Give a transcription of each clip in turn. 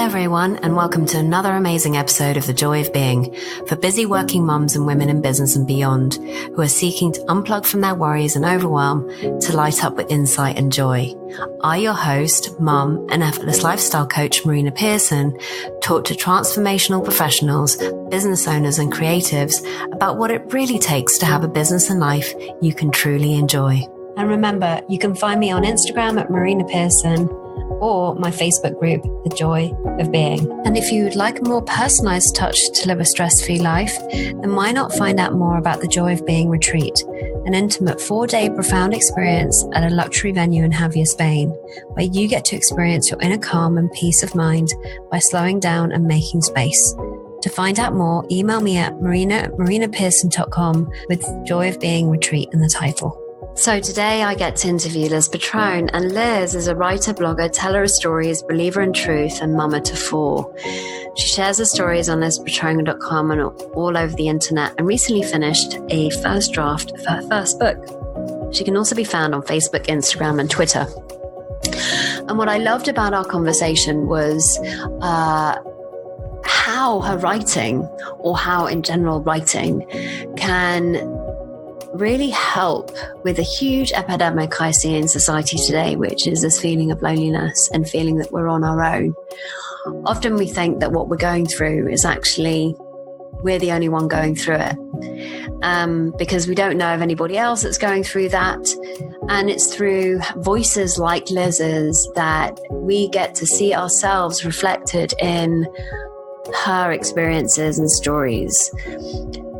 everyone, and welcome to another amazing episode of The Joy of Being for busy working mums and women in business and beyond who are seeking to unplug from their worries and overwhelm to light up with insight and joy. I, your host, mum, and effortless lifestyle coach Marina Pearson, talk to transformational professionals, business owners, and creatives about what it really takes to have a business and life you can truly enjoy. And remember, you can find me on Instagram at Marina Pearson, or my Facebook group, The Joy of Being. And if you would like a more personalized touch to live a stress-free life, then why not find out more about the Joy of Being retreat, an intimate 4-day profound experience at a luxury venue in Javier, Spain, where you get to experience your inner calm and peace of mind by slowing down and making space. To find out more, email me at marina@marinapearson.com with Joy of Being retreat in the title. So today I get to interview Liz Petrone, and Liz is a writer, blogger, teller of stories, believer in truth, and mama to 4. She shares her stories on lizpetrone.com and all over the internet, and recently finished a first draft of her first book. She can also be found on Facebook, Instagram, and Twitter. And what I loved about our conversation was how her writing, or how in general writing, can really help with a huge epidemic I see in society today, which is this feeling of loneliness and feeling that we're on our own. Often we think that what we're going through is actually we're the only one going through it, because we don't know of anybody else that's going through that. And it's through voices like Liz's that we get to see ourselves reflected in her experiences and stories.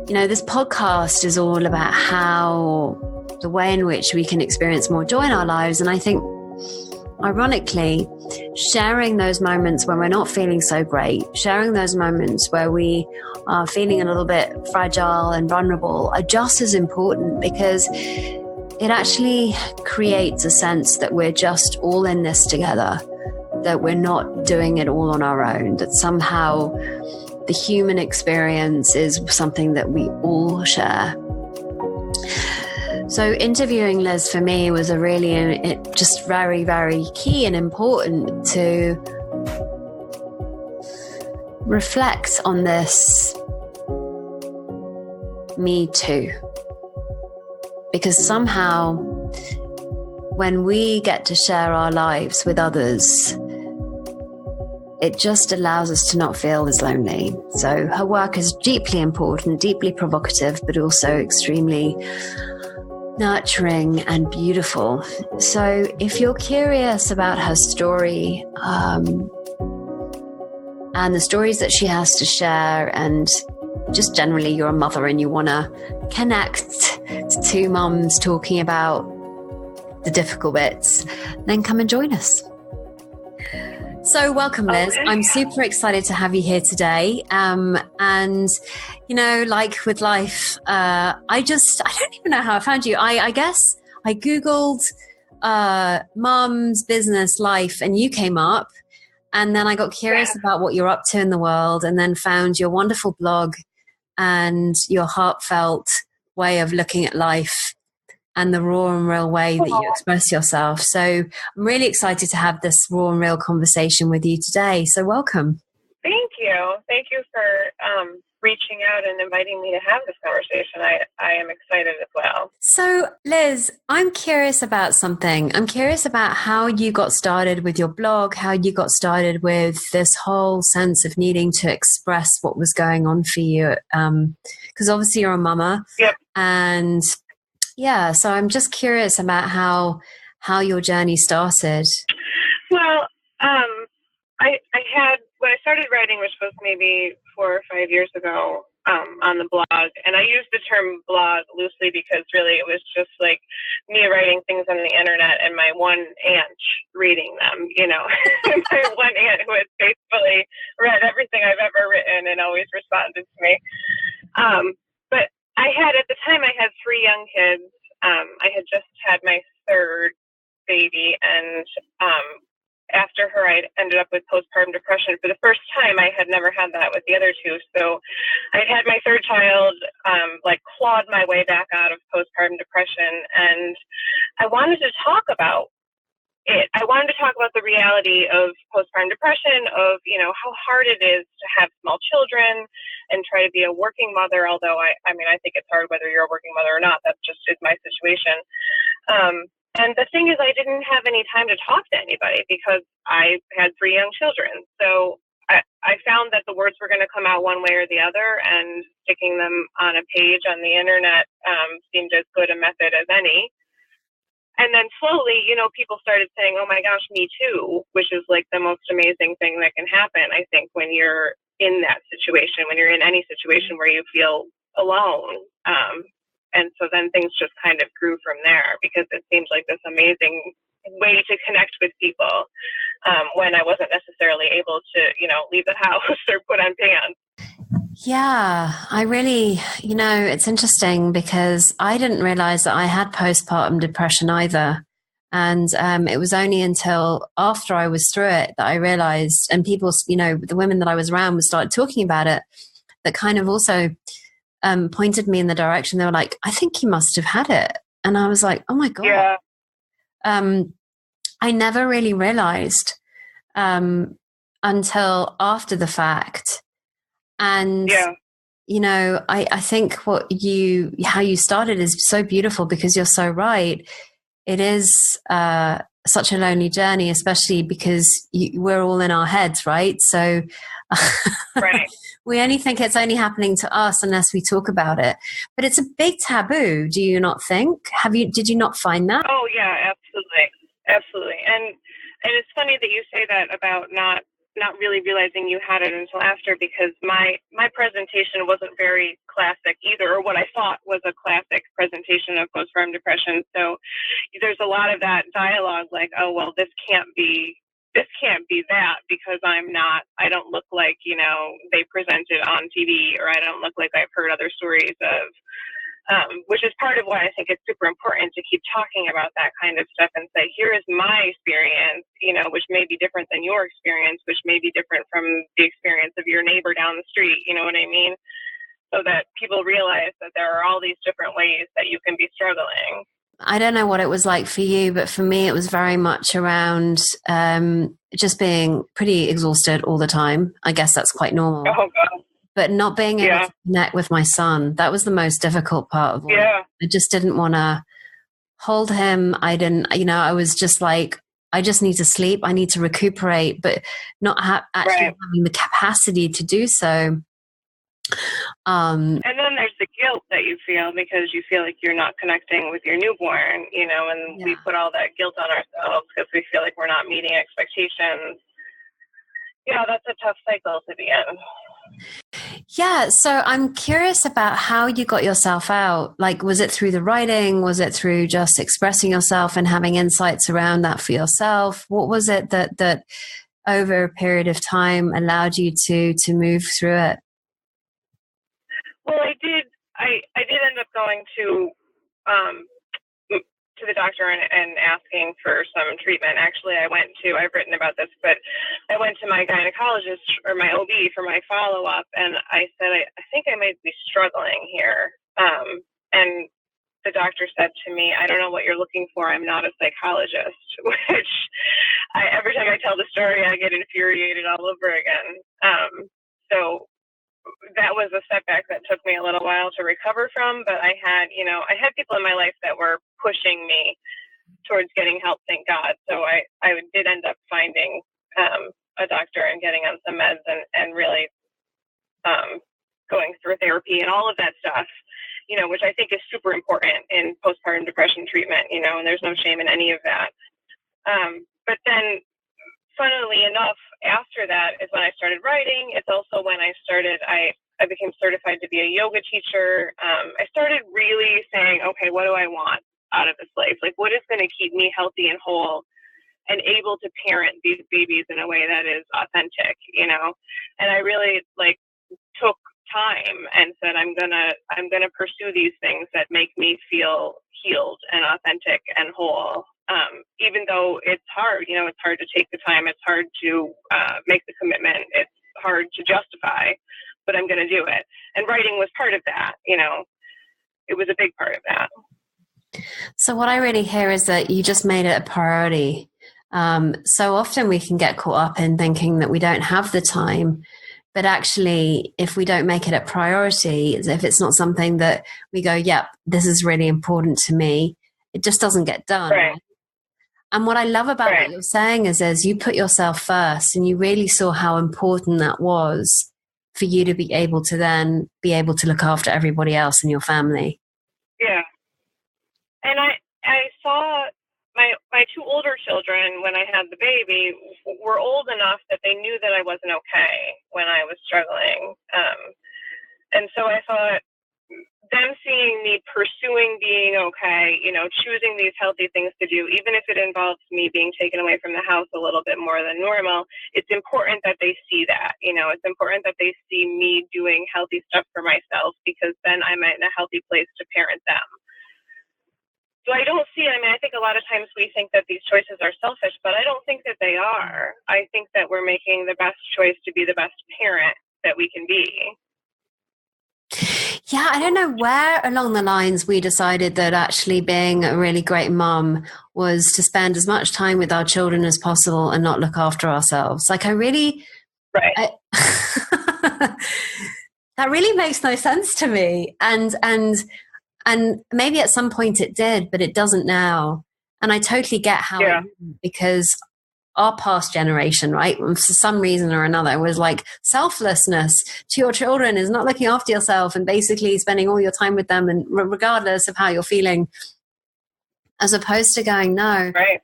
You know, this podcast is all about how the way in which we can experience more joy in our lives. And I think, ironically, sharing those moments when we're not feeling so great, sharing those moments where we are feeling a little bit fragile and vulnerable are just as important, because it actually creates a sense that we're just all in this together, that we're not doing it all on our own, that somehow the human experience is something that we all share. So interviewing Liz for me was just very, very key and important to reflect on this me too. Because somehow when we get to share our lives with others, it just allows us to not feel as lonely. So her work is deeply important, deeply provocative, but also extremely nurturing and beautiful. So if you're curious about her story, and the stories that she has to share, and just generally you're a mother and you want to connect to two mums talking about the difficult bits, then come and join us. So welcome, Liz. I'm super excited to have you here today. And, you know, like with life, I don't even know how I found you. I guess I Googled mum's business life and you came up, and then I got curious about what you're up to in the world, and then found your wonderful blog and your heartfelt way of looking at life and the raw and real way that you express yourself. So I'm really excited to have this raw and real conversation with you today. So welcome. Thank you. Thank you for reaching out and inviting me to have this conversation. I am excited as well. So Liz, I'm curious about something. I'm curious about how you got started with your blog, how you got started with this whole sense of needing to express what was going on for you. Because obviously you're a mama. Yep. And yeah, so I'm just curious about how your journey started. Well, I had, when I started writing, which was maybe 4 or 5 years ago, on the blog, and I used the term blog loosely because really it was just like me writing things on the internet and my one aunt reading them, you know, my one aunt who had faithfully read everything I've ever written and always responded to me. But at the time I had 3 young kids. I had just had my 3rd baby, and after her, I ended up with postpartum depression. For the first time, I had never had that with the other 2. So I had my 3rd child, clawed my way back out of postpartum depression. And I wanted to talk about I wanted to talk about the reality of postpartum depression, of, how hard it is to have small children and try to be a working mother. Although I mean, I think it's hard whether you're a working mother or not. That just is my situation. And the thing is, I didn't have any time to talk to anybody because I had 3 young children. So I found that the words were going to come out one way or the other, and sticking them on a page on the internet seemed as good a method as any. And then slowly, people started saying, oh my gosh, me too, which is like the most amazing thing that can happen, I think, when you're in that situation, when you're in any situation where you feel alone. And so then things just kind of grew from there, because it seemed like this amazing way to connect with people when I wasn't necessarily able to, leave the house or put on pants. Yeah, I really, it's interesting because I didn't realize that I had postpartum depression either. And it was only until after I was through it that I realized, and people, the women that I was around would start talking about it, that kind of also pointed me in the direction. They were like, I think you must have had it. And I was like, oh my God. Yeah. I never really realized until after the fact. And, I think how you started is so beautiful, because you're so right. It is such a lonely journey, especially because we're all in our heads, right? So right. We only think it's only happening to us unless we talk about it. But it's a big taboo, do you not think? Did you not find that? Oh, yeah, absolutely. Absolutely. And it's funny that you say that about not really realizing you had it until after, because my presentation wasn't very classic either, or what I thought was a classic presentation of postpartum depression. So there's a lot of that dialogue, like, oh, well, this can't be that, because I don't look like, they presented on TV, or I don't look like I've heard other stories of, which is part of why I think it's super important to keep talking about that kind of stuff and say, here is my experience, which may be different than your experience, which may be different from the experience of your neighbor down the street. You know what I mean? So that people realize that there are all these different ways that you can be struggling. I don't know what it was like for you, but for me, it was very much around just being pretty exhausted all the time. I guess that's quite normal. Oh, God. But not being able to connect with my son, that was the most difficult part of all. Yeah. I just didn't want to hold him. I didn't, I was just like, I just need to sleep. I need to recuperate, but not actually having the capacity to do so. And then there's the guilt that you feel because you feel like you're not connecting with your newborn, and we put all that guilt on ourselves because we feel like we're not meeting expectations. Yeah, that's a tough cycle to be in. Yeah, so I'm curious about how you got yourself out. Like, was it through the writing? Was it through just expressing yourself and having insights around that for yourself? What was it that over a period of time allowed you to move through it? Well, I did end up going to the doctor and asking for some treatment. Actually, I've written about this, but I went to my gynecologist or my OB for my follow-up, and I said, I think I might be struggling here. And the doctor said to me, I don't know what you're looking for. I'm not a psychologist, which every time I tell the story, I get infuriated all over again. So that was a setback that took me a little while to recover from, but I had people in my life that were pushing me towards getting help, thank God. So I did end up finding a doctor and getting on some meds and really going through therapy and all of that stuff, which I think is super important in postpartum depression treatment, and there's no shame in any of that. But then, funnily enough, after that is when I started writing. It's also when I became certified to be a yoga teacher. I started really saying, okay, what do I want out of this life? Like, what is going to keep me healthy and whole and able to parent these babies in a way that is authentic, And I really took time and said, I'm gonna pursue these things that make me feel healed and authentic and whole. Even though it's hard, it's hard to take the time. It's hard to make the commitment. It's hard to justify, but I'm going to do it. And writing was part of that, it was a big part of that. So what I really hear is that you just made it a priority. So often we can get caught up in thinking that we don't have the time. But actually, if we don't make it a priority, if it's not something that we go, yep, this is really important to me, it just doesn't get done. Right. And what I love about Right. what you're saying is you put yourself first, and you really saw how important that was for you to be able to then be able to look after everybody else in your family. Yeah. And I saw my two older children, when I had the baby, were old enough that they knew that I wasn't okay when I was struggling. And so I thought, them seeing me pursuing being okay, choosing these healthy things to do, even if it involves me being taken away from the house a little bit more than normal, it's important that they see that. It's important that they see me doing healthy stuff for myself, because then I'm in a healthy place to parent them. So I don't see, I think a lot of times we think that these choices are selfish, but I don't think that they are. I think that we're making the best choice to be the best parent that we can be. Yeah, I don't know where along the lines we decided that actually being a really great mum was to spend as much time with our children as possible and not look after ourselves. Like, Right. That really makes no sense to me. And maybe at some point it did, but it doesn't now. And I totally get how it didn't, because our past generation, right, for some reason or another, was like, selflessness to your children is not looking after yourself and basically spending all your time with them, and regardless of how you're feeling, as opposed to going, no, right,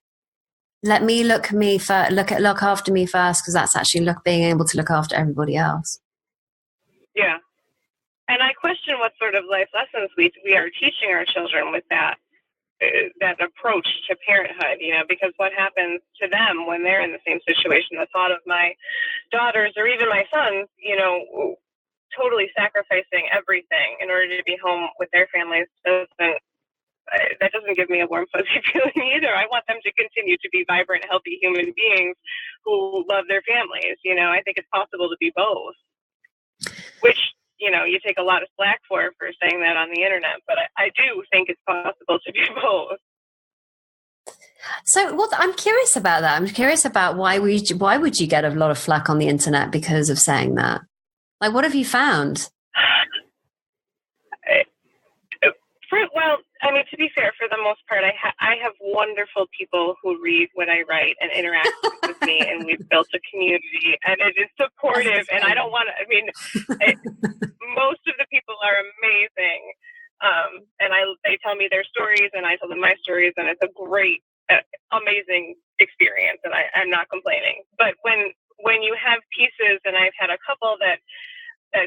let me look after me first, because that's actually being able to look after everybody else. Yeah. And I question what sort of life lessons we are teaching our children with that approach to parenthood, because what happens to them when they're in the same situation? The thought of my daughters or even my sons, totally sacrificing everything in order to be home with their families that doesn't give me a warm, fuzzy feeling either. I want them to continue to be vibrant, healthy human beings who love their families. I think it's possible to be both, which, you take a lot of slack for saying that on the internet, but I do think it's possible to be both. So, I'm curious about that. I'm curious about why would you get a lot of flack on the internet because of saying that? Like, what have you found? Well, to be fair, for the most part, I have wonderful people who read what I write and interact with me, and we've built a community, and it is supportive. And I don't want to. Most of the people are amazing, and they tell me their stories, and I tell them my stories, and it's a great, amazing experience, and I'm not complaining. But when you have pieces, and I've had a couple that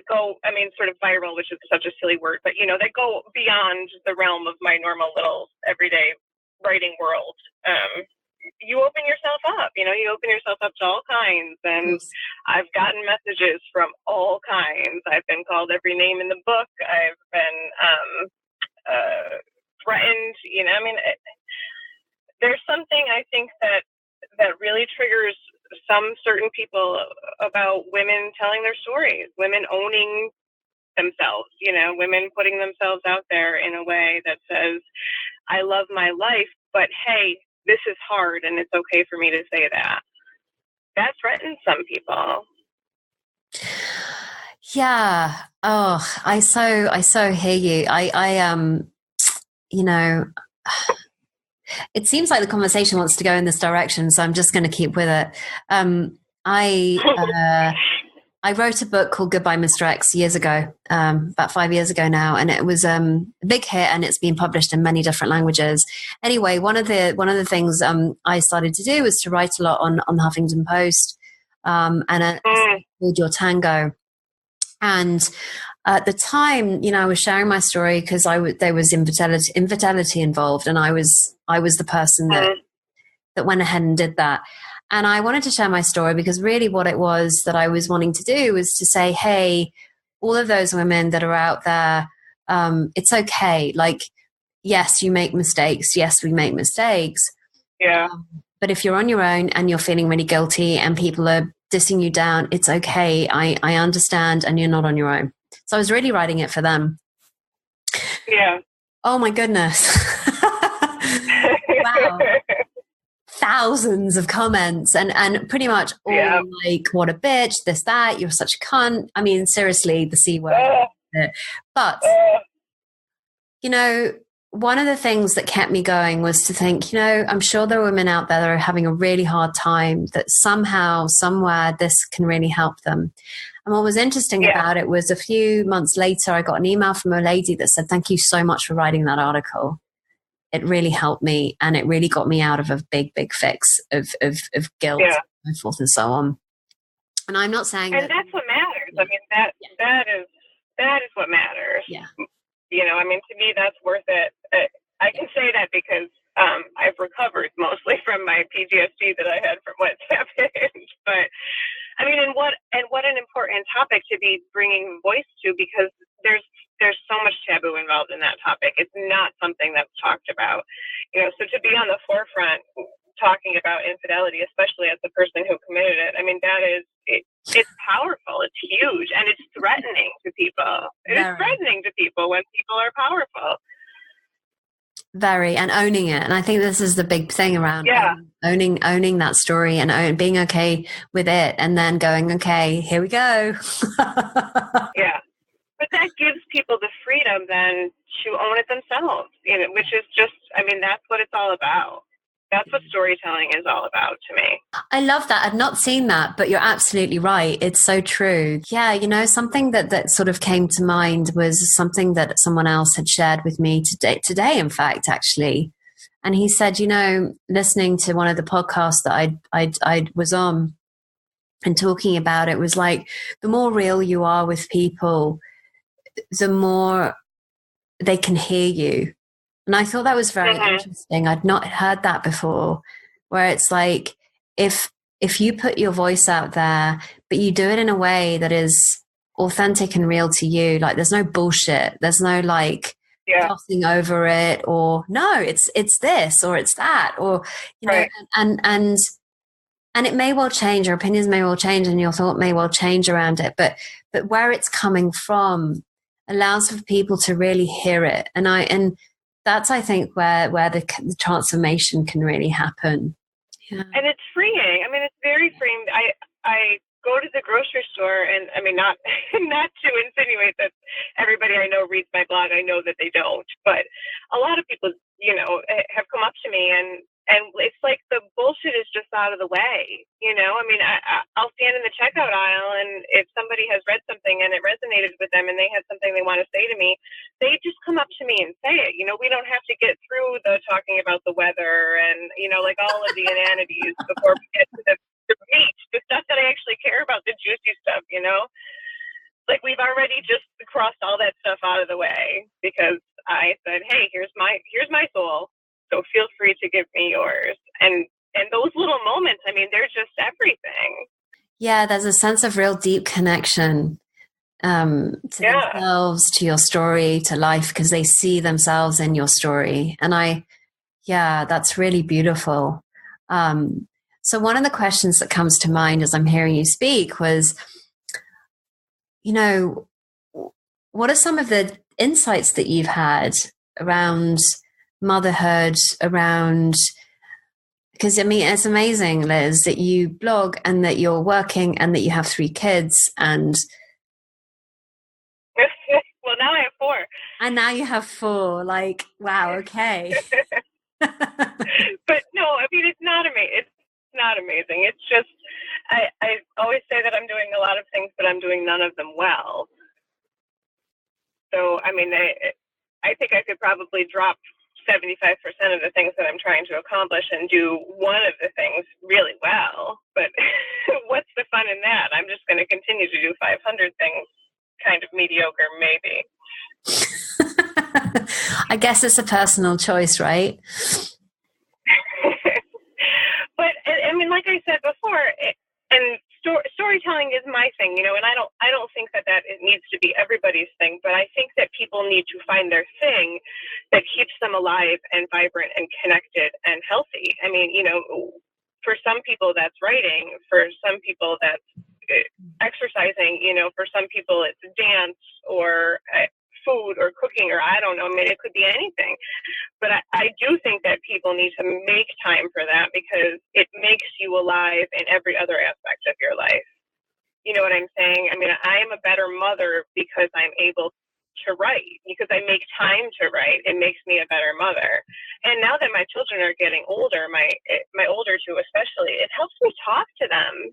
go, sort of viral, which is such a silly word, but, that go beyond the realm of my normal little everyday writing world. You open yourself up, you open yourself up to all kinds. And I've gotten messages from all kinds. I've been called every name in the book. I've been threatened, there's something I think that really triggers some certain people about women telling their stories, women owning themselves, women putting themselves out there in a way that says, I love my life, but hey, this is hard, and it's okay for me to say that. That threatens some people. Yeah. Oh, I so hear you. It seems like the conversation wants to go in this direction, so I'm just going to keep with it. I wrote a book called Goodbye, Mr. X years ago, about 5 years ago now, and it was a big hit, and it's been published in many different languages. Anyway, one of the things I started to do was to write a lot on the Huffington Post, and called Your Tango. And at the time, I was sharing my story because there was infidelity involved, and I was the person that went ahead and did that. And I wanted to share my story because really what it was that I was wanting to do was to say, hey, all of those women that are out there, it's okay. Like, yes, you make mistakes. Yes, we make mistakes. Yeah. But if you're on your own and you're feeling really guilty and people are dissing you down, it's okay. I understand, and you're not on your own. So I was really writing it for them. Yeah. Oh my goodness. Wow. thousands of comments and pretty much all like, what a bitch, this, that, you're such a cunt. I mean, seriously, the C word. But, you know, one of the things that kept me going was to think, you know, I'm sure there are women out there that are having a really hard time, that somehow, somewhere, this can really help them. And what was interesting about it was a few months later, I got an email from a lady that said, thank you so much for writing that article. It really helped me, and it really got me out of a big, big fix of guilt and so forth and so on. And I'm not saying and that's what matters. I mean, that is what matters. Yeah. You know, I mean, to me, that's worth it. I can say that because I've recovered mostly from my PTSD that I had from what's happened. But I mean, and what an important topic to be bringing voice to, because there's so much taboo involved in that topic. It's not something that's talked about, you know. So to be on the forefront talking about infidelity, especially as the person who committed it, I mean, it's powerful. It's huge, and it's threatening to people. It is threatening to people when people are powerful. Very, and owning it. And I think this is the big thing around owning that story and being okay with it, and then going, okay, here we go. Yeah. But that gives people the freedom then to own it themselves, you know, which is just, I mean, that's what it's all about. That's what storytelling is all about to me. I love that. I've not seen that, but you're absolutely right. It's so true. Yeah, you know, something that sort of came to mind was something that someone else had shared with me today, in fact, actually. And he said, you know, listening to one of the podcasts that I was on and talking about it, was like, the more real you are with people, the more they can hear you. And I thought that was very interesting. I'd not heard that before, where it's like, if you put your voice out there, but you do it in a way that is authentic and real to you, like there's no bullshit, there's no like glossing over it, or no, it's this or it's that, or, you know, and it may well change, your opinions may well change, and your thought may well change around it, but where it's coming from allows for people to really hear it. And that's, I think, where the transformation can really happen. Yeah. And it's freeing. I mean, it's very freeing. I go to the grocery store, and I mean, not to insinuate that everybody I know reads my blog. I know that they don't, but a lot of people, you know, have come up to me, and it's like the bullshit is just out of the way. You know, I mean, I'll stand in the checkout aisle, and if somebody has read something and it resonated with them and they had something they want to say to me, they just come up to me and say it. You know, we don't have to get through the talking about the weather and, you know, like all of the inanities before we get to the meat, the stuff that I actually care about, the juicy stuff, you know? Like, we've already just crossed all that stuff out of the way because I said, hey, here's my soul. So feel free to give me yours. And those little moments, I mean, they're just everything. Yeah, there's a sense of real deep connection to themselves, to your story, to life, because they see themselves in your story. And that's really beautiful. So one of the questions that comes to mind as I'm hearing you speak was, you know, what are some of the insights that you've had around motherhood, because I mean, it's amazing, Liz, that you blog and that you're working and that you have 3 kids, and well, now I have 4. And now you have 4. Like, wow, okay. But no, I mean, it's not amazing. It's not amazing. It's just, I always say that I'm doing a lot of things, but I'm doing none of them well. So, I mean, I think I could probably drop 75% of the things that I'm trying to accomplish and do one of the things really well. But what's the fun in that? I'm just going to continue to do 500 things kind of mediocre, maybe. I guess it's a personal choice, right? But I mean, like I said before, storytelling is my thing, you know, and I don't think that it needs to be everybody's thing, but I think that people need to find their thing that keeps them alive and vibrant and connected and healthy. I mean, you know, for some people that's writing, for some people that's exercising, you know, for some people it's dance or food or cooking, or I don't know, I mean, it could be anything. But I do think that people need to make time for that because it makes you alive in every other aspect of your life. You know what I'm saying? I mean, I am a better mother because I'm able to write, because I make time to write. It makes me a better mother. And now that my children are getting older, my older two especially, it helps me talk to them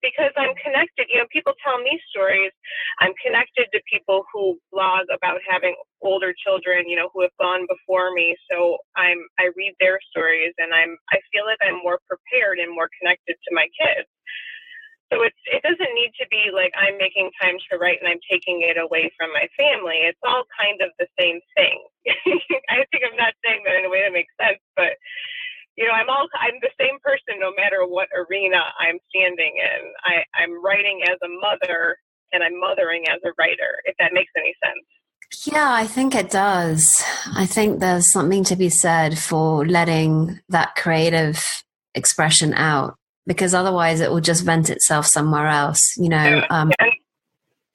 because I'm connected. You know, people tell me stories. I'm connected to people who blog about having older children, you know, who have gone before me. So I read their stories, and I feel like I'm more prepared and more connected to my kids. So it doesn't need to be like I'm making time to write and I'm taking it away from my family. It's all kind of the same thing. I think I'm not saying that in a way that makes sense, but you know, I'm the same person no matter what arena I'm standing in. I'm writing as a mother and I'm mothering as a writer, if that makes any sense. Yeah, I think it does. I think there's something to be said for letting that creative expression out, because otherwise it will just vent itself somewhere else, you know.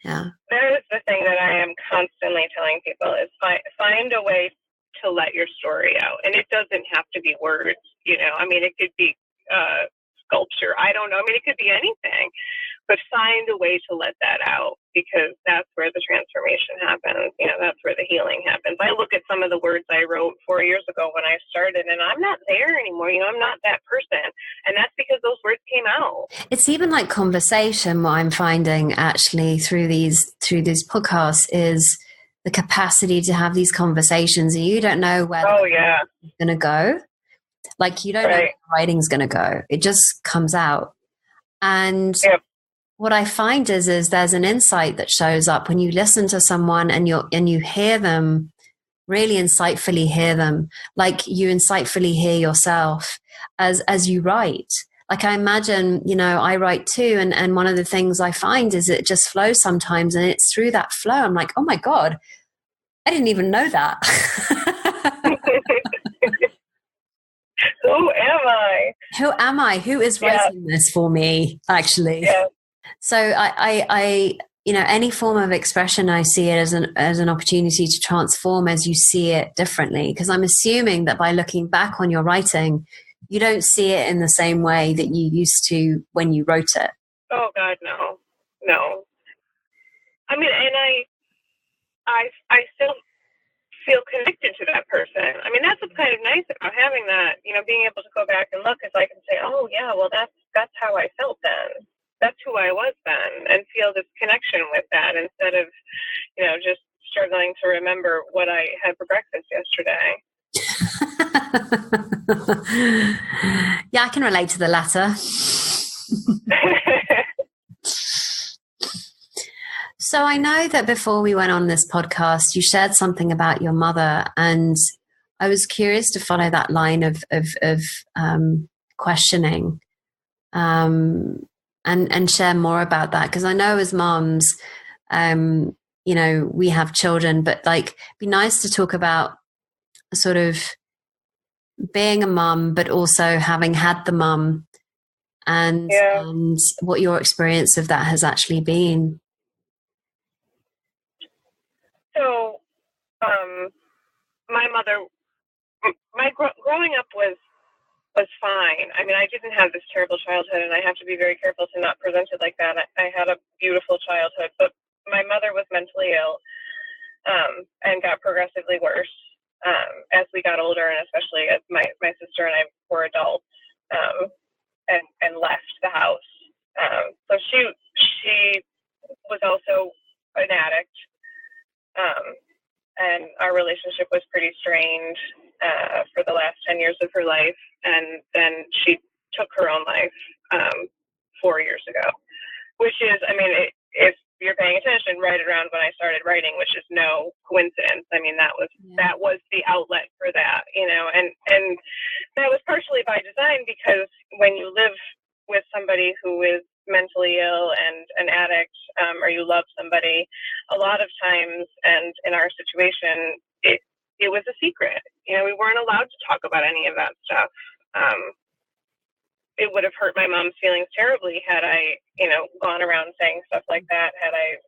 Yeah. That is the thing that I am constantly telling people is find a way to let your story out. And it doesn't have to be words, you know. I mean, it could be sculpture. I don't know. I mean, it could be anything. But find a way to let that out, because that's where the transformation happens. You know, that's where the healing happens. I look at some of the words I wrote 4 years ago when I started, and I'm not there anymore. You know, I'm not that person. And that's because those words came out. It's even like conversation. What I'm finding actually through these podcasts is the capacity to have these conversations, and you don't know where it's going to go. Like, you don't know where the writing's going to go. It just comes out. And what I find is there's an insight that shows up when you listen to someone and you hear them, really insightfully hear them, like you insightfully hear yourself as you write. Like, I imagine, you know, I write too, and one of the things I find is it just flows sometimes, and it's through that flow I'm like, oh my God, I didn't even know that. Who am I? Who is writing this for me, actually? Yeah. So I you know, any form of expression, I see it as an opportunity to transform as you see it differently. Because I'm assuming that by looking back on your writing, you don't see it in the same way that you used to when you wrote it. Oh God, no. I mean, and I still feel connected to that person. I mean, that's what's kind of nice about having that, you know, being able to go back and look, is I can say, oh yeah, well that's how I felt then. That's who I was then, and feel this connection with that instead of, you know, just struggling to remember what I had for breakfast yesterday. Yeah, I can relate to the latter. So I know that before we went on this podcast, you shared something about your mother, and I was curious to follow that line of questioning, and share more about that, because I know as moms, you know, we have children, but like, it'd be nice to talk about sort of being a mum, but also having had the mum, and what your experience of that has actually been. So, my mother, growing up was fine. I mean, I didn't have this terrible childhood, and I have to be very careful to not present it like that. I had a beautiful childhood, but my mother was mentally ill, and got progressively worse as we got older, and especially as my sister and I were adults, and left the house. So she was also an addict. And our relationship was pretty strained for the last 10 years of her life. And then she took her own life 4 years ago, which is, I mean, if you're paying attention, right around when I started writing, which is no coincidence. I mean, that was the outlet for that, you know, and that was partially by design, because when you live with somebody who is mentally ill and an addict, or you love somebody, a lot of times, and in our situation, it was a secret. You know, we weren't allowed to talk about any of that stuff. It would have hurt my mom's feelings terribly had I, you know, gone around saying stuff like that, had I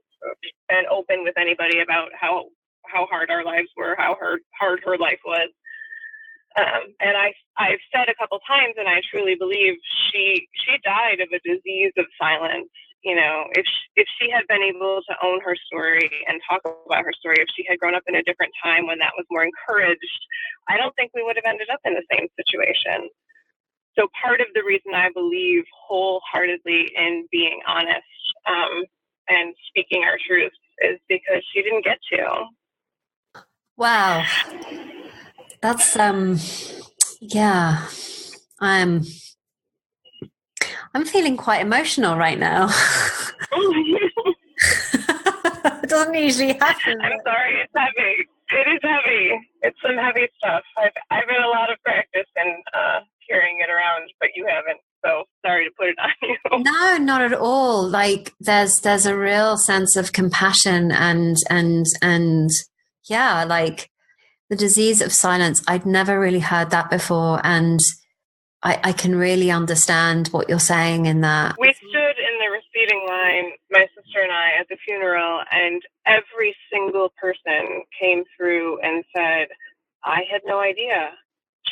been open with anybody about how hard our lives were, how hard her life was. And I've said a couple times, and I truly believe she died of a disease of silence. You know, if she had been able to own her story and talk about her story, if she had grown up in a different time when that was more encouraged, I don't think we would have ended up in the same situation. So part of the reason I believe wholeheartedly in being honest and speaking our truths is because she didn't get to. Wow. That's, yeah, I'm feeling quite emotional right now. It doesn't usually happen. I'm sorry, it's heavy. It is heavy. It's some heavy stuff. I've had a lot of practice in carrying it around, but you haven't. So sorry to put it on you. No, not at all. Like there's a real sense of compassion and yeah, like the disease of silence. I'd never really heard that before, and I can really understand what you're saying in that. We stood in the receiving line, my sister and I, at the funeral, and every single person came through and said, I had no idea.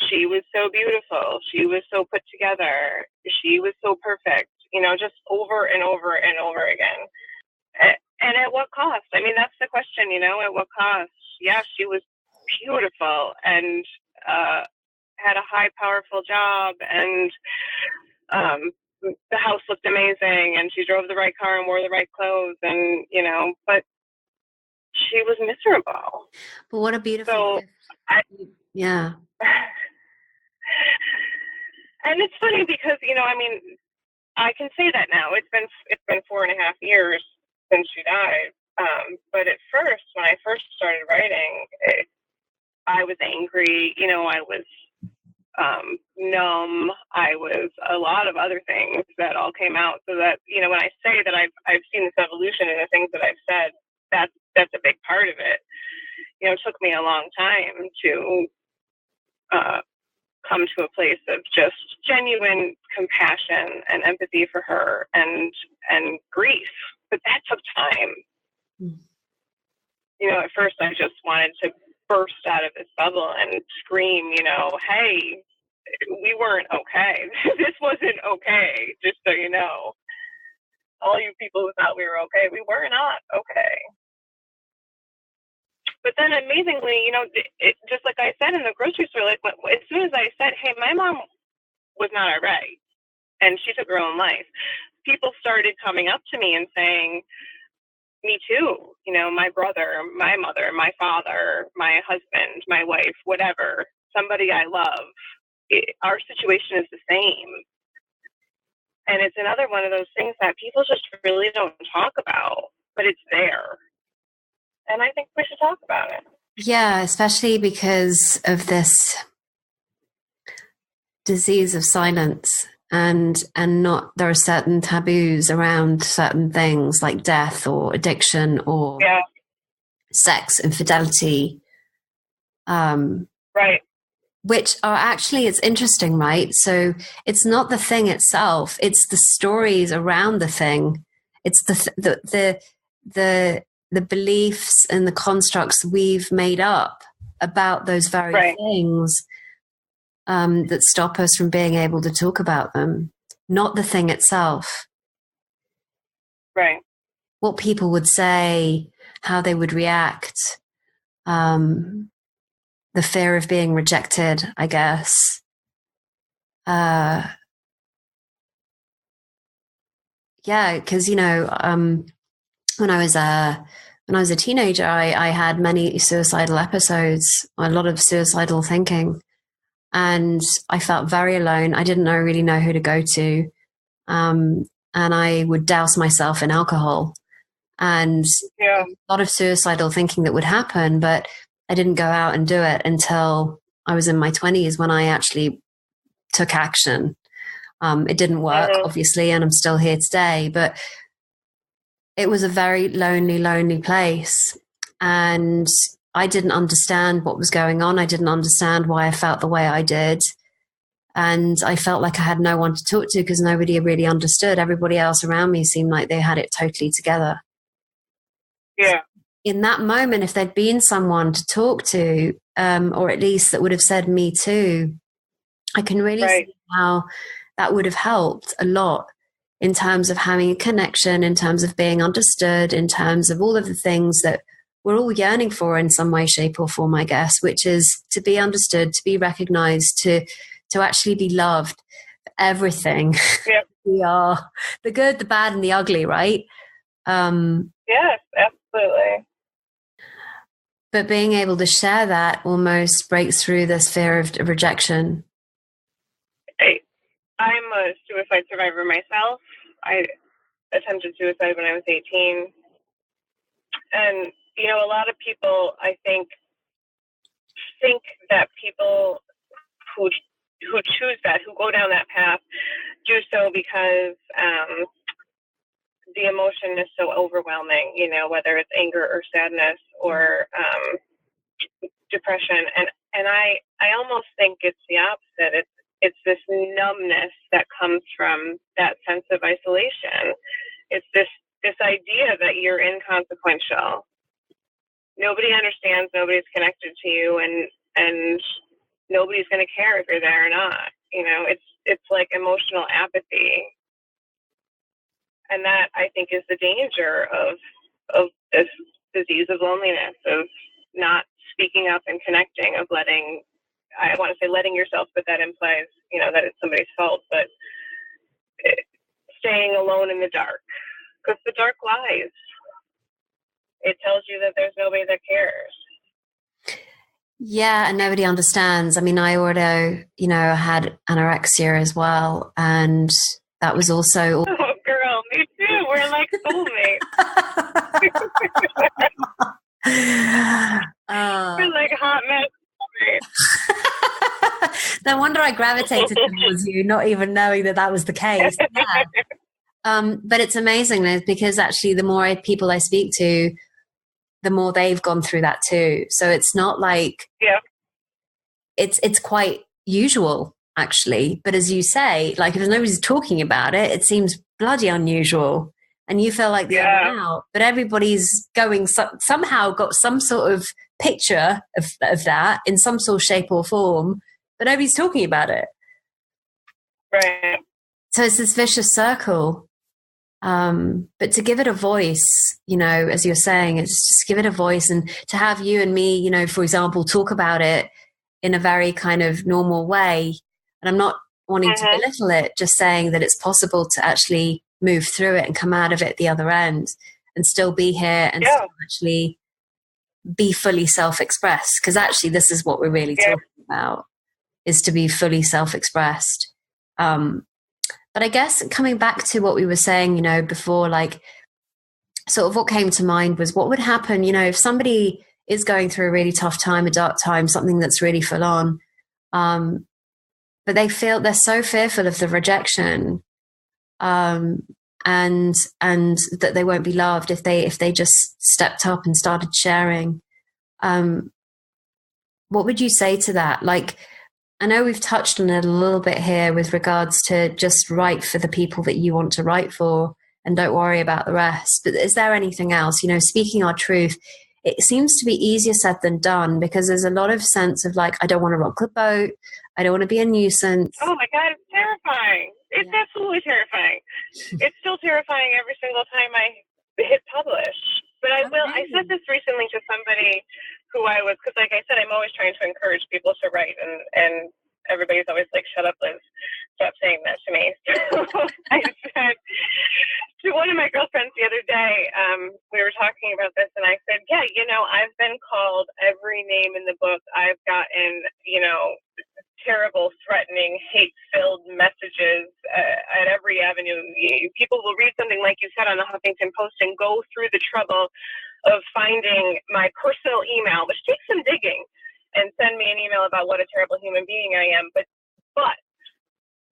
She was so beautiful. She was so put together. She was so perfect, you know, just over and over and over again. And at what cost? I mean, that's the question, you know, at what cost? Yeah, she was beautiful and had a high, powerful job, and the house looked amazing, and she drove the right car and wore the right clothes, and, you know, but she was miserable. But what a beautiful gift. Yeah. And it's funny because, you know, I mean, I can say that now. It's been 4.5 years since she died. But at first, when I first started writing, I was angry. You know, I was numb. I was a lot of other things that all came out. So that, you know, when I say that I've seen this evolution in the things that I've said, that's a big part of it. You know, it took me a long time to come to a place of just genuine compassion and empathy for her and grief. But that took time. Mm. You know, at first I just wanted to burst out of this bubble and scream, you know, hey, we weren't okay. This wasn't okay, just so you know. All you people who thought we were okay, we were not okay. But then amazingly, you know, it, just like I said in the grocery store, like as soon as I said, hey, my mom was not all right and she took her own life, people started coming up to me and saying, me too, you know, my brother, my mother, my father, my husband, my wife, whatever, somebody I love, our situation is the same. And it's another one of those things that people just really don't talk about, but it's there. And I think we should talk about it. Yeah, especially because of this disease of silence, and not, there are certain taboos around certain things like death or addiction or sex, infidelity. Right. Which are actually, it's interesting, right? So it's not the thing itself; it's the stories around the thing. It's the beliefs and the constructs we've made up about those very things that stop us from being able to talk about them, not the thing itself. Right. What people would say, how they would react, the fear of being rejected, I guess. Yeah, because, you know, when I was a teenager, I had many suicidal episodes, a lot of suicidal thinking, and I felt very alone. I didn't really know who to go to, and I would douse myself in alcohol, and a lot of suicidal thinking that would happen, but I didn't go out and do it until I was in my 20s when I actually took action. It didn't work, obviously, and I'm still here today, but it was a very lonely place. And I didn't understand what was going on. I didn't understand why I felt the way I did. And I felt like I had no one to talk to because nobody really understood. Everybody else around me seemed like they had it totally together. Yeah. in that moment, if there'd been someone to talk to, or at least that would have said me too, I can really see how that would have helped a lot in terms of having a connection, in terms of being understood, in terms of all of the things that we're all yearning for in some way, shape or form, I guess, which is to be understood, to be recognized, to actually be loved for everything. Yep. We are the good, the bad and the ugly, right? Yes, absolutely. But being able to share that almost breaks through this fear of rejection. I'm a suicide survivor myself. I attempted suicide when I was 18. And, you know, a lot of people, I think that people who choose that, who go down that path, do so because the emotion is so overwhelming, you know, whether it's anger or sadness or depression. And I almost think it's the opposite. It's this numbness that comes from that sense of isolation. It's this idea that you're inconsequential. Nobody understands, nobody's connected to you, and nobody's going to care if you're there or not. You know, it's like emotional apathy. And that, I think, is the danger of this disease of loneliness, of not speaking up and connecting, of letting yourself, but that implies, you know, that it's somebody's fault, but staying alone in the dark, because the dark lies. It tells you that there's nobody that cares. Yeah, and nobody understands. I mean, I already, you know, had anorexia as well, and that was also... Oh, girl, me too. We're like soulmates. We're like hot mess. No wonder I gravitated towards you, not even knowing that was the case. Yeah. But it's amazing because actually the more people I speak to, the more they've gone through that too. So it's not like, it's quite usual actually. But as you say, like if nobody's talking about it, it seems bloody unusual. And you feel like the other way out, but everybody's going somehow got some sort of picture of that in some sort of shape or form, but nobody's talking about it. Right. So it's this vicious circle. But to give it a voice, you know, as you're saying, it's just give it a voice, and to have you and me, you know, for example, talk about it in a very kind of normal way. And I'm not wanting to belittle it, just saying that it's possible to actually move through it and come out of it the other end and still be here and still actually be fully self-expressed. Because actually this is what we're really talking about, is to be fully self-expressed. But I guess coming back to what we were saying, you know, before, like sort of what came to mind was what would happen, you know, if somebody is going through a really tough time, a dark time, something that's really full on, but they're so fearful of the rejection, and that they won't be loved if they just stepped up and started sharing. What would you say to that? Like, I know we've touched on it a little bit here with regards to just write for the people that you want to write for and don't worry about the rest. But is there anything else? You know, speaking our truth, it seems to be easier said than done, because there's a lot of sense of like, I don't want to rock the boat. I don't want to be a nuisance. Oh my God, it's terrifying. It's absolutely terrifying. It's still terrifying every single time I hit publish. But I said this recently to somebody who because like I said, I'm always trying to encourage people to write, and everybody's always like, shut up, Liz, stop saying that to me. So I said to one of my girlfriends the other day, we were talking about this, and I said, yeah, you know, I've been called every name in the book. I've gotten, you know, terrible, threatening, hate-filled messages at every avenue. People will read something like you said on the Huffington Post and go through the trouble of finding my personal email, which takes some digging, and send me an email about what a terrible human being I am. But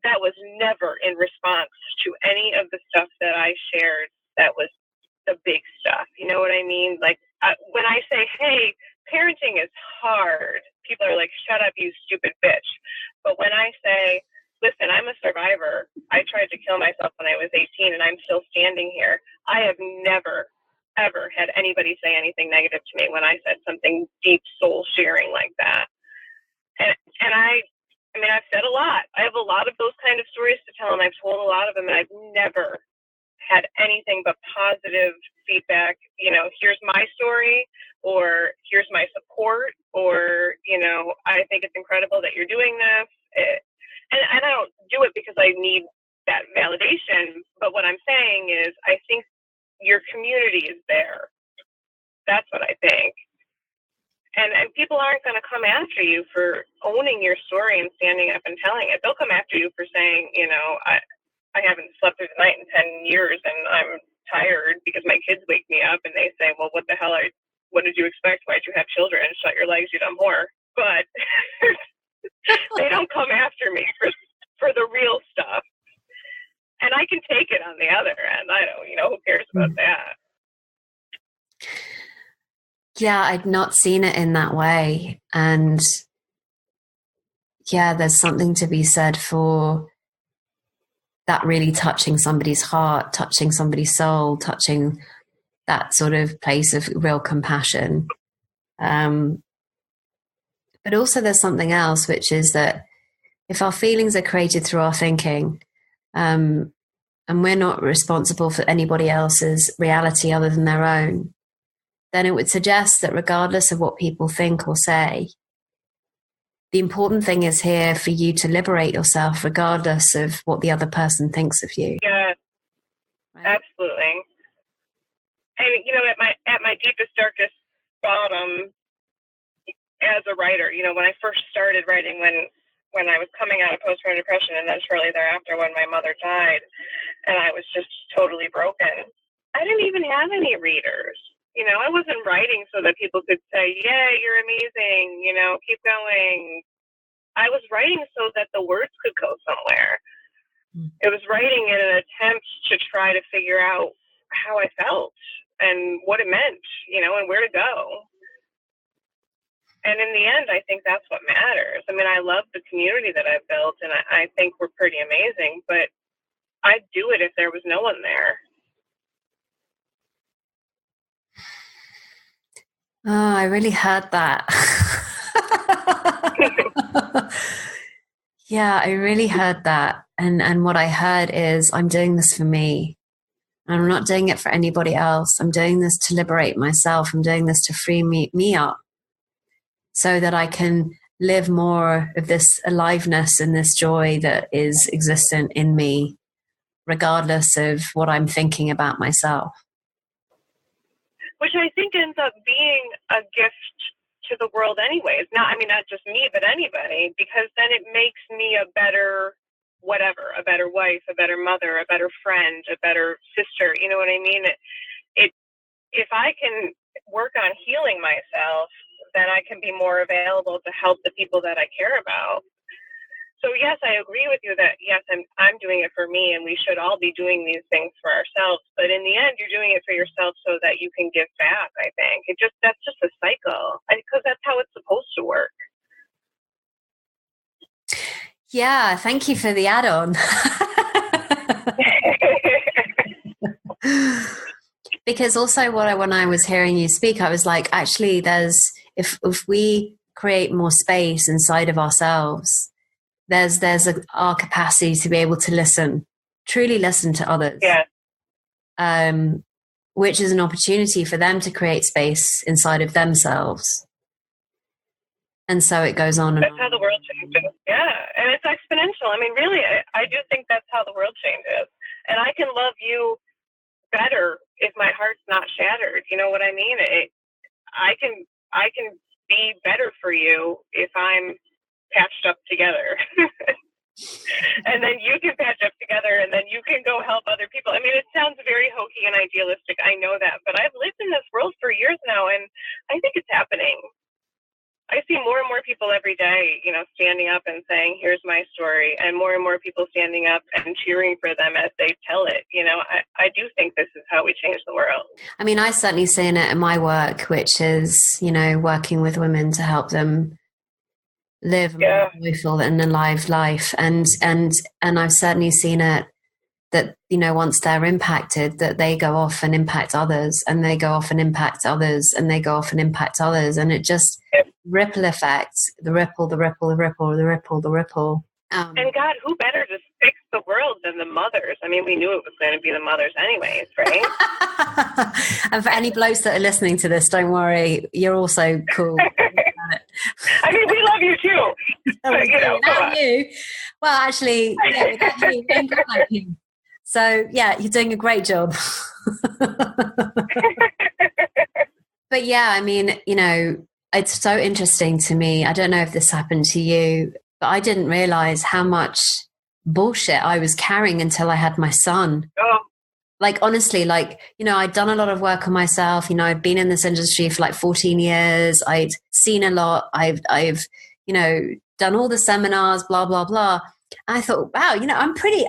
that was never in response to any of the stuff that I shared that was the big stuff. You know what I mean? Like when I say, hey, parenting is hard, people are like, shut up, you stupid bitch. But when I say, listen, I'm a survivor. I tried to kill myself when I was 18 and I'm still standing here. I have never ever had anybody say anything negative to me when I said something deep soul sharing like that. And I mean, I've said a lot. I have a lot of those kind of stories to tell, and I've told a lot of them, and I've never had anything but positive feedback. You know, here's my story, or here's my support, or, you know, I think it's incredible that you're doing this. And I don't do it because I need that validation. But what I'm saying is, I think your community is there. That's what I think. And people aren't going to come after you for owning your story and standing up and telling it. They'll come after you for saying, you know, I haven't slept through the night in 10 years and I'm tired because my kids wake me up, and they say, well, what the hell what did you expect? Why'd you have children? Shut your legs, you dumb whore. But they don't come after me for the real stuff. And I can take it on the other end. I don't, you know, who cares about that? Yeah, I'd not seen it in that way. And yeah, there's something to be said for that really touching somebody's heart, touching somebody's soul, touching that sort of place of real compassion. But also there's something else, which is that if our feelings are created through our thinking, and we're not responsible for anybody else's reality other than their own, then it would suggest that regardless of what people think or say, the important thing is here for you to liberate yourself regardless of what the other person thinks of you. Yeah, right? Absolutely. And, you know, at my deepest, darkest bottom as a writer, you know, when I first started writing, when I was coming out of postpartum depression, and then shortly thereafter when my mother died, and I was just totally broken, I didn't even have any readers. You know, I wasn't writing so that people could say, yeah, you're amazing, you know, keep going. I was writing so that the words could go somewhere. It was writing in an attempt to try to figure out how I felt and what it meant, you know, and where to go. And in the end, I think that's what matters. I mean, I love the community that I've built, and I think we're pretty amazing, but I'd do it if there was no one there. Oh, I really heard that. Yeah, I really heard that. And what I heard is, I'm doing this for me. I'm not doing it for anybody else. I'm doing this to liberate myself. I'm doing this to free me up so that I can live more of this aliveness and this joy that is existent in me, regardless of what I'm thinking about myself. Which I think ends up being a gift to the world anyways. Not just me, but anybody, because then it makes me a better whatever, a better wife, a better mother, a better friend, a better sister. You know what I mean? If I can work on healing myself, then I can be more available to help the people that I care about. So yes, I agree with you that yes, I'm doing it for me, and we should all be doing these things for ourselves. But in the end, you're doing it for yourself so that you can give back. I think that's just a cycle, because that's how it's supposed to work. Yeah, thank you for the add-on. Because also when I was hearing you speak, I was like, actually, if we create more space inside of ourselves, there's our capacity to be able to listen, truly listen to others. Yeah. Which is an opportunity for them to create space inside of themselves. And so it goes on. That's how the world changes. Yeah. And it's exponential. I mean, really, I do think that's how the world changes. And I can love you better if my heart's not shattered. You know what I mean? I can be better for you if I'm patched up together. And then you can patch up together, and then you can go help other people. I mean, it sounds very hokey and idealistic, I know that, but I've lived in this world for years now, and I think it's happening. I see more and more people every day, you know, standing up and saying, here's my story, and more people standing up and cheering for them as they tell it. You know, I do think this is how we change the world. I mean, I certainly seen it in my work, which is, you know, working with women to help them live a more joyful and alive life. And I've certainly seen it, that, you know, once they're impacted, that they go off and impact others, and they go off and impact others, and they go off and impact others. And it just ripple effects, the ripple, the ripple, the ripple, the ripple, the ripple. And God, who better to fix the world than the mothers? I mean, we knew it was going to be the mothers anyways, right? And for any blokes that are listening to this, don't worry, you're also cool. I mean, we love you too. But, you know, without you. Well, actually, yeah, without you, we don't like you. So, yeah, you're doing a great job. But yeah, I mean, you know, it's so interesting to me. I don't know if this happened to you, but I didn't realize how much bullshit I was carrying until I had my son. Oh. Like, honestly, like, you know, I'd done a lot of work on myself. You know, I'd been in this industry for like 14 years. I'd seen a lot. I've, you know, done all the seminars, blah, blah, blah. And I thought, wow, you know, I'm pretty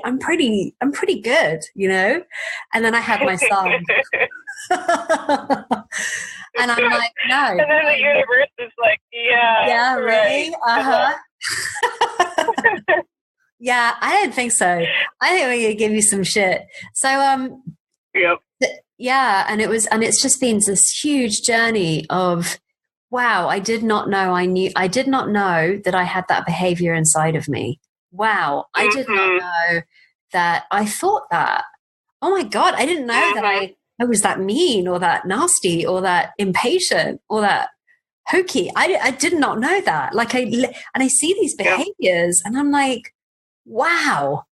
good, you know? And then I had my son. And I'm like, no. And then the universe is like, yeah. Yeah, right. really? Yeah, I didn't think so. I think we're gonna give you some shit. So yep. Yeah, and it's just been this huge journey of, wow, I did not know that I had that behavior inside of me. Wow, I did not know that I thought that. Oh my God, I didn't know that I was that mean or that nasty or that impatient or that hokey. I did not know that. Like I see these behaviors and I'm like, wow,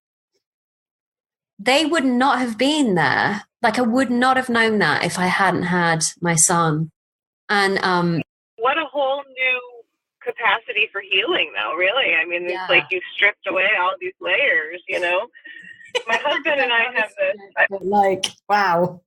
they would not have been there. Like I would not have known that if I hadn't had my son. And what a whole new capacity for healing, though. Really, I mean, it's like you stripped away all these layers. You know, my husband and I have this. Like, wow.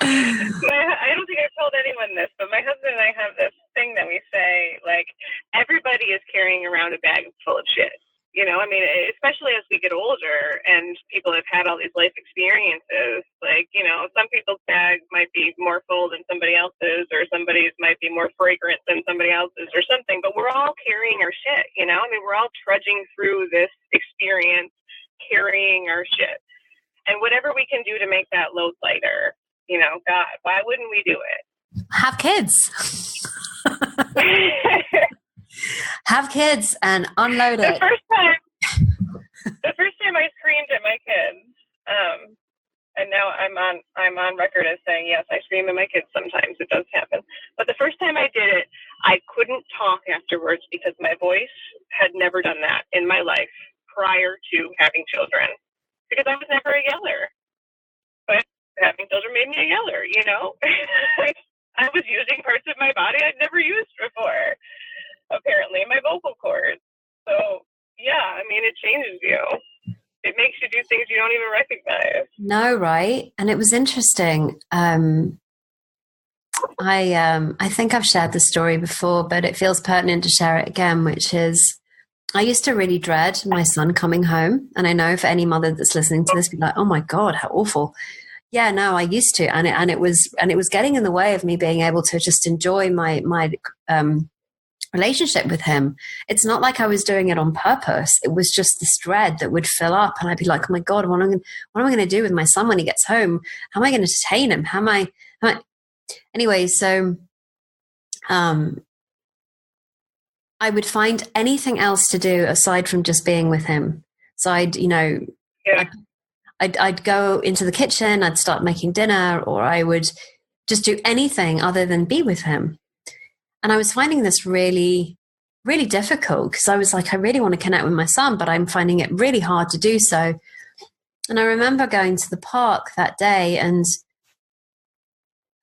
I don't think I've told anyone this, but my husband and I have this thing that we say, like, everybody is carrying around a bag full of shit. You know, I mean, especially as we get older and people have had all these life experiences, like, you know, some people's bag might be more full than somebody else's, or somebody's might be more fragrant than somebody else's or something, but we're all carrying our shit, you know? I mean, we're all trudging through this experience, carrying our shit. And whatever we can do to make that load lighter, you know, God, why wouldn't we do it? Have kids. Have kids and unload it. The first time I screamed at my kids, and now I'm on record as saying, yes, I scream at my kids sometimes. It does happen. But the first time I did it, I couldn't talk afterwards because my voice had never done that in my life prior to having children, because I was never a yeller. But having children made me a yeller, you know? I was using parts of my body I'd never used before, apparently, my vocal cords. So, yeah, I mean, it changes you. It makes you do things you don't even recognize. No, right? And it was interesting. I think I've shared the story before, but it feels pertinent to share it again, which is I used to really dread my son coming home. And I know for any mother that's listening to this, be like, oh my God, how awful. Yeah, no, I used to. And it was getting in the way of me being able to just enjoy my relationship with him. It's not like I was doing it on purpose. It was just this dread that would fill up, and I'd be like, "Oh my God, what am I going to do with my son when he gets home? How am I going to entertain him? How am I?" Anyway, so I would find anything else to do aside from just being with him. So I'd go into the kitchen, I'd start making dinner, or I would just do anything other than be with him. And I was finding this really, really difficult because I was like, I really want to connect with my son, but I'm finding it really hard to do so. And I remember going to the park that day and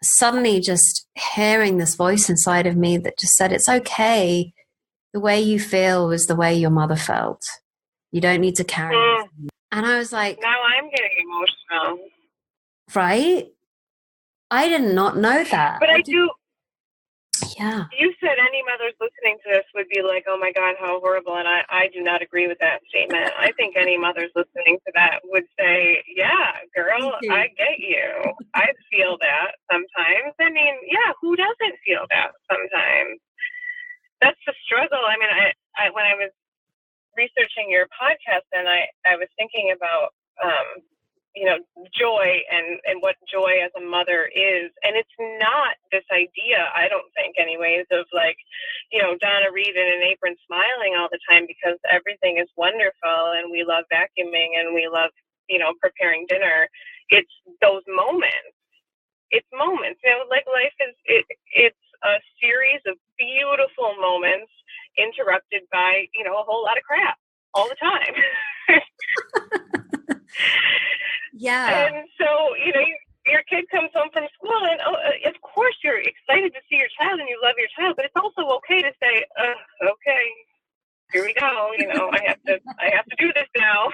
suddenly just hearing this voice inside of me that just said, it's okay. The way you feel was the way your mother felt. You don't need to carry it. And I was like, now I'm getting emotional. Right? I did not know that. But I do. Yeah. You said any mothers listening to this would be like, oh my God, how horrible. And I do not agree with that statement. I think any mothers listening to that would say, yeah, girl, I get you. I feel that sometimes. I mean, yeah, who doesn't feel that sometimes? That's the struggle. I mean, when I was researching your podcast, and I was thinking about, joy and what joy as a mother is. And it's not this idea, I don't think anyways, of like, Donna Reed in an apron smiling all the time because everything is wonderful and we love vacuuming and we love, preparing dinner. It's those moments. It's moments, like life is, it's a series of beautiful moments interrupted by, a whole lot of crap all the time. Yeah. And so, your kid comes home from school and, of course you're excited to see your child and you love your child, but it's also okay to say, okay, here we go. I have to do this now.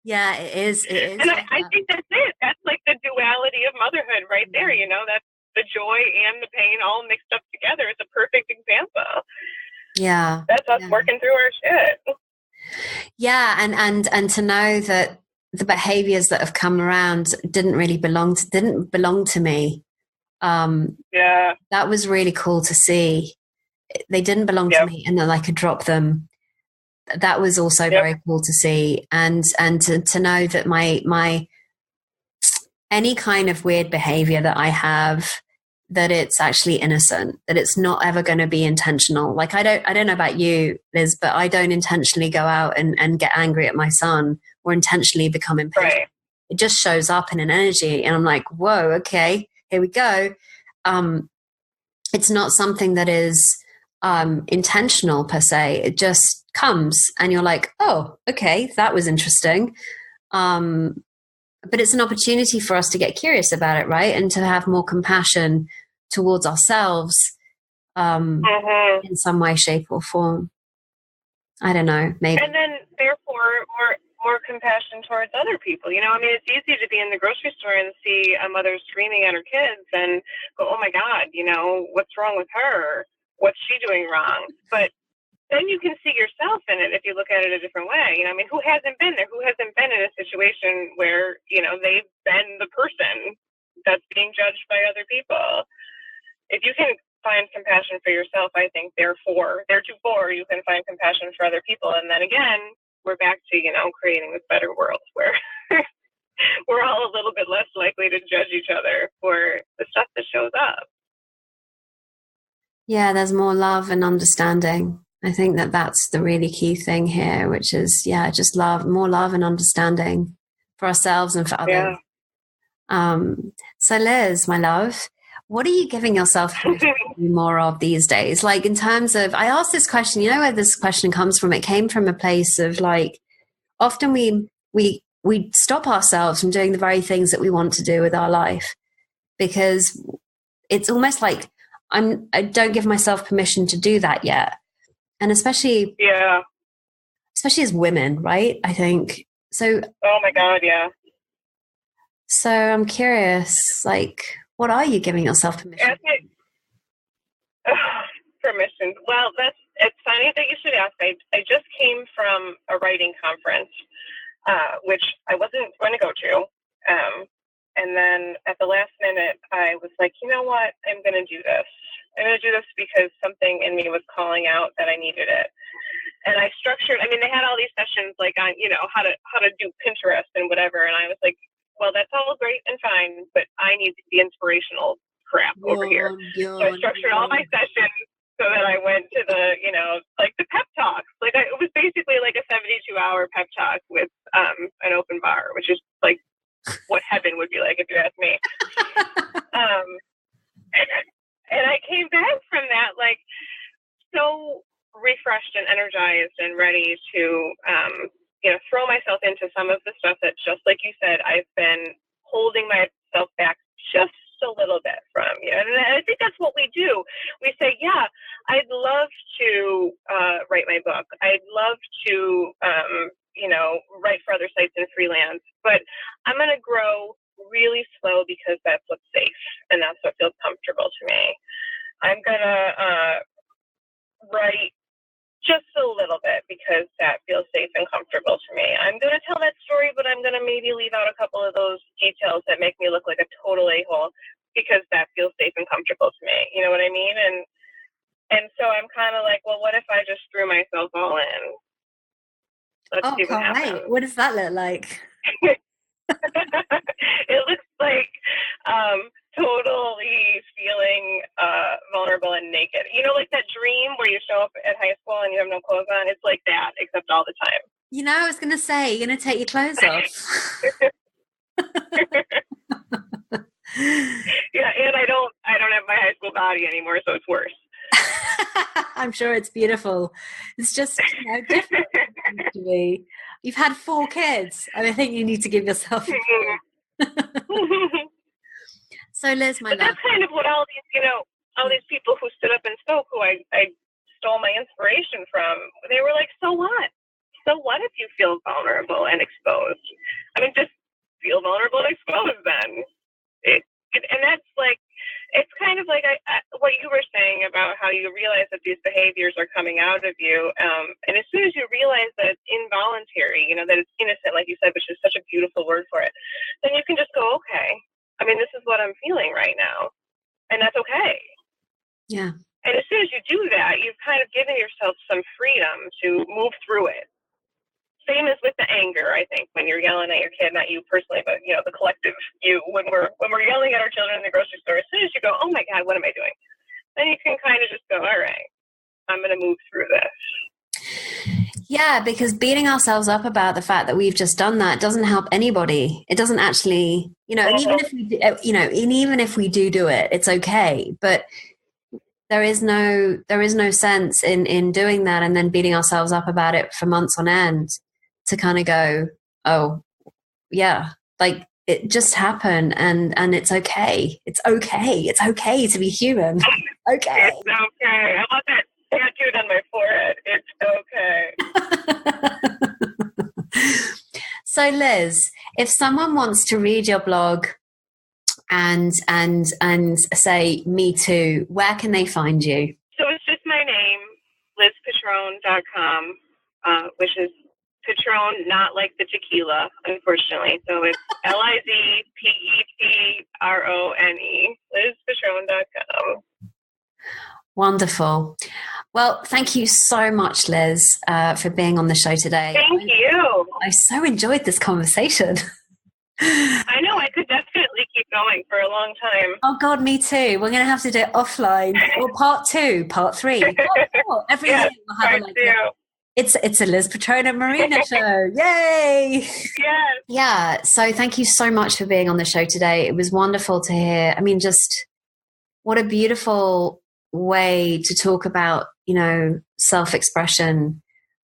Yeah, it is. And I think that's it. That's like the duality of motherhood right there. That's the joy and the pain all mixed up together. It's a perfect example. Yeah. That's us working through our shit. Yeah. And to know that the behaviors that have come around didn't belong to me. That was really cool to see. They didn't belong to me, and then I could drop them. That was also very cool to see, and to know that my any kind of weird behavior that I have, that it's actually innocent, that it's not ever going to be intentional. Like I don't know about you, Liz, but I don't intentionally go out and get angry at my son or intentionally become impatient. Right. It just shows up in an energy, and I'm like, whoa, okay, here we go. It's not something that is intentional per se. It just comes, and you're like, oh, okay, that was interesting. But it's an opportunity for us to get curious about it, right? And to have more compassion towards ourselves in some way, shape, or form. I don't know, maybe. And then, therefore, more compassion towards other people. It's easy to be in the grocery store and see a mother screaming at her kids and go, oh my God, what's wrong with her? What's she doing wrong? But then you can see yourself in it if you look at it a different way. Who hasn't been there? Who hasn't been in a situation where, they've been the person that's being judged by other people? If you can find compassion for yourself, I think theretofore you can find compassion for other people. And then again, we're back to, creating this better world where we're all a little bit less likely to judge each other for the stuff that shows up. Yeah, there's more love and understanding. I think that's the really key thing here, which is, just more love and understanding for ourselves and for others. Yeah. So Liz, my love, what are you giving yourself more of these days? Like in terms of, I asked this question, where this question comes from? It came from a place of like, often we stop ourselves from doing the very things that we want to do with our life, because it's almost like I don't give myself permission to do that yet. And especially as women, right? I think so. Oh my God. Yeah. So I'm curious, like, what are you giving yourself permission? Permission. Well, it's funny that you should ask. I just came from a writing conference, which I wasn't going to go to. And then at the last minute, I was like, you know what? I'm going to do this. I'm going to do this because something in me was calling out that I needed it. And I structured, they had all these sessions like on, how to do Pinterest and whatever. And I was like, well, that's all great and fine, but I need the inspirational crap over here. So I structured all my sessions so that I went to the, like the pep talks. Like it was basically like a 72-hour pep talk with an open bar, which is like what heaven would be like if you ask me. And I came back from that like so refreshed and energized and ready to throw myself into some of the stuff that, just like you said, I've been holding myself back just a little bit from. And I think that's what we do. We say, yeah, I'd love to write my book. I'd love to write for other sites and freelance, but I'm going to grow really slow because that's what's safe and that's what feels comfortable to me. I'm going to write just a little bit because that feels safe and comfortable to me. I'm going to tell that story, but I'm going to maybe leave out a couple of those details that make me look like a total a-hole because that feels safe and comfortable to me. You know what I mean? And so I'm kind of like, well, what if I just threw myself all in? Let's see what happens. Wait. What does that look like? It looks like totally feeling vulnerable and naked. You know, like that dream where you show up at high school and you have no clothes on? It's like that, except all the time. You know, I was going to say, you're going to take your clothes off. Yeah, and I don't have my high school body anymore, so it's worse. I'm sure it's beautiful. It's just, different to me. You've had 4 kids, and I think you need to give yourself a So, Liz, my love. That's kind of what all these people who stood up and spoke, who I stole my inspiration from, they were like, so what? So what if you feel vulnerable and exposed? I mean, just feel vulnerable and exposed then. And that's like, it's kind of like what you were saying about how you realize that these behaviors are coming out of you. And as soon as you realize that it's involuntary, that it's innocent, like you said, which is such a beautiful word for it, then you can just go, okay, I mean, this is what I'm feeling right now. And that's okay. Yeah. And as soon as you do that, you've kind of given yourself some freedom to move through it. Same as with the anger, I think, when you're yelling at your kid, not you personally, but the collective you, when we're yelling at our children in the grocery store, as soon as you go, oh my God, what am I doing? Then you can kind of just go, all right, I'm going to move through this. Yeah, because beating ourselves up about the fact that we've just done that doesn't help anybody. It doesn't actually, and even if we, and even if we do it, it's okay. But there is no sense in doing that and then beating ourselves up about it for months on end. To kind of go, oh, yeah, like it just happened and it's okay. It's okay. It's okay to be human. Okay. It's okay. I want that tattooed on my forehead. It's okay. So, Liz, if someone wants to read your blog and say, me too, where can they find you? So it's just my name, lizpetrone.com, which is Petrone, not like the tequila, unfortunately. So it's LizPetrone, lizpetrone.com. Wonderful. Well, thank you so much, Liz, for being on the show today. Thank you. I so enjoyed this conversation. I know. I could definitely keep going for a long time. Oh, God, me too. We're going to have to do it offline. Or part 2, part 3. Part 4. Every year we'll have part 2. It's a Liz Petrone and Marina show. Yay! Yes. Yeah. So thank you so much for being on the show today. It was wonderful to hear. I mean, just what a beautiful way to talk about, self-expression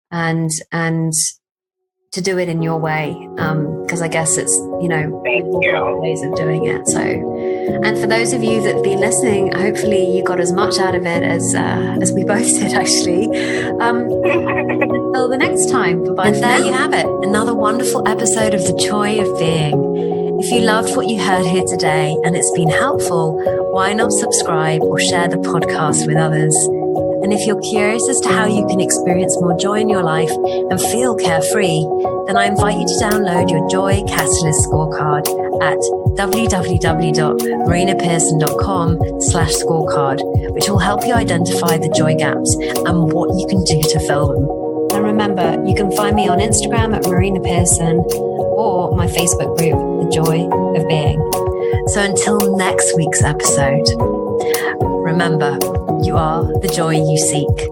and to do it in your way. Because I guess it's, ways of doing it. So, and for those of you that have been listening, hopefully you got as much out of it as we both did, actually. Until the next time. Bye-bye. And there you have it. Another wonderful episode of The Joy of Being. If you loved what you heard here today and it's been helpful, why not subscribe or share the podcast with others? And if you're curious as to how you can experience more joy in your life and feel carefree, then I invite you to download your Joy Catalyst scorecard at www.marinapearson.com/scorecard, which will help you identify the joy gaps and what you can do to fill them. And remember, you can find me on Instagram at Marina Pearson or my Facebook group, The Joy of Being. So until next week's episode, remember, you are the joy you seek.